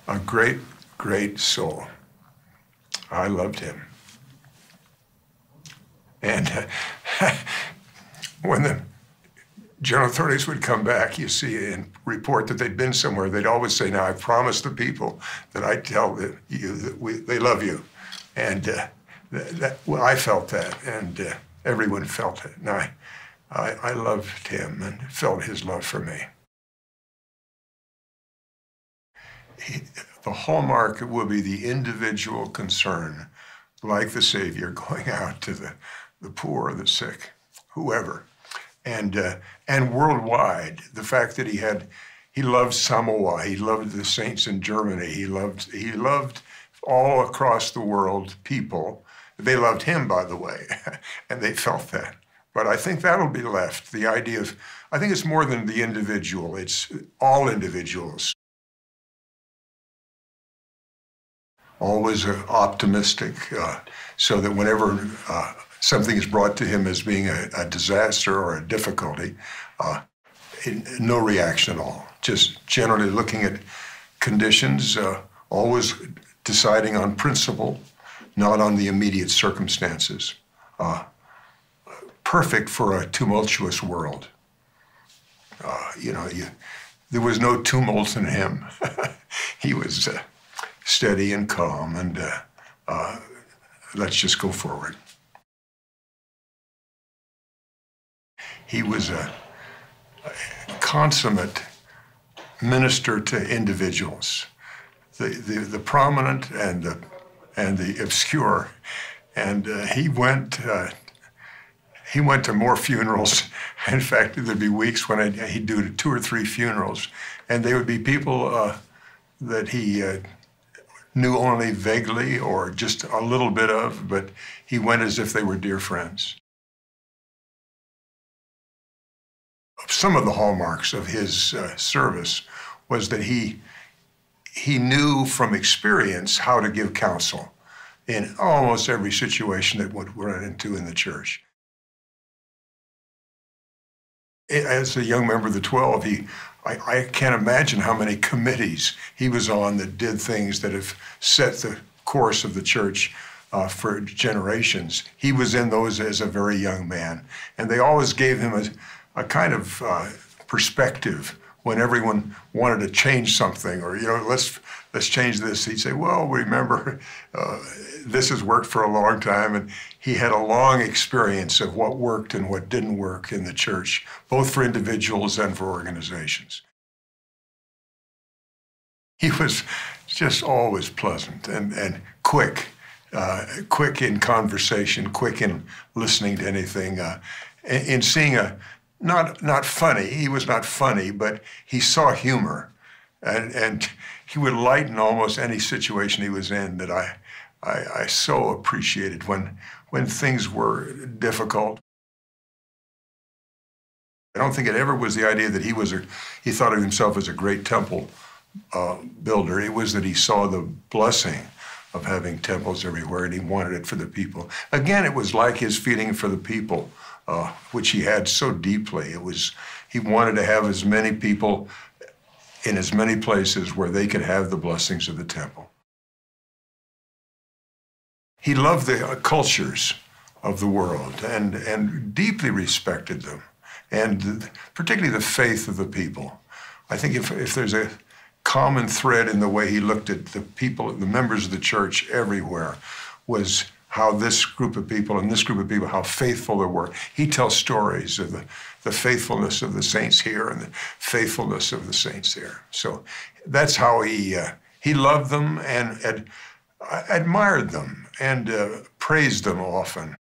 A great, great soul. I loved him. And when the general authorities would come back, you see, and report that they'd been somewhere, they'd always say, now, I promised the people that I'd tell you that they love you. And well, I felt that, and everyone felt it. And I loved him and felt his love for me. The hallmark will be the individual concern, like the Savior, going out to the poor, the sick, whoever. And worldwide, the fact that he loved Samoa, he loved the saints in Germany, he loved all across the world people. They loved him, by the way, and they felt that. But I think that'll be left, the idea of, I think it's more than the individual, it's all individuals. Always optimistic, so that whenever something is brought to him as being a disaster or a difficulty, no reaction at all. Just generally looking at conditions, always deciding on principle, not on the immediate circumstances. Perfect for a tumultuous world. There was no tumult in him. He was steady and calm, and let's just go forward. He was a consummate minister to individuals, the prominent and the obscure, and he went to more funerals. In fact, there'd be weeks when he'd do 2 or 3 funerals, and they would be people that he knew only vaguely or just a little bit of, but he went as if they were dear friends. Some of the hallmarks of his service was that he knew from experience how to give counsel in almost every situation that would run into in the church. As a young member of the 12, I can't imagine how many committees he was on that did things that have set the course of the church for generations. He was in those as a very young man, and they always gave him a kind of perspective when everyone wanted to change something, or let's change this. He'd say, well, remember, this has worked for a long time, and he had a long experience of what worked and what didn't work in the church, both for individuals and for organizations. He was just always pleasant and quick in conversation, quick in listening to anything, in seeing not funny. He was not funny, but he saw humor, and he would lighten almost any situation he was in that I so appreciated when things were difficult. I don't think it ever was the idea that he thought of himself as a great temple builder. It was that he saw the blessing of having temples everywhere, and he wanted it for the people. Again, it was like his feeling for the people, which he had so deeply. He wanted to have as many people in as many places where they could have the blessings of the temple. He loved the cultures of the world and deeply respected them, and particularly the faith of the people. I think if there's a common thread in the way he looked at the people, the members of the church everywhere, was how this group of people and this group of people, how faithful they were. He tells stories of the faithfulness of the saints here and the faithfulness of the saints there. So that's how he loved them and admired them and praised them often.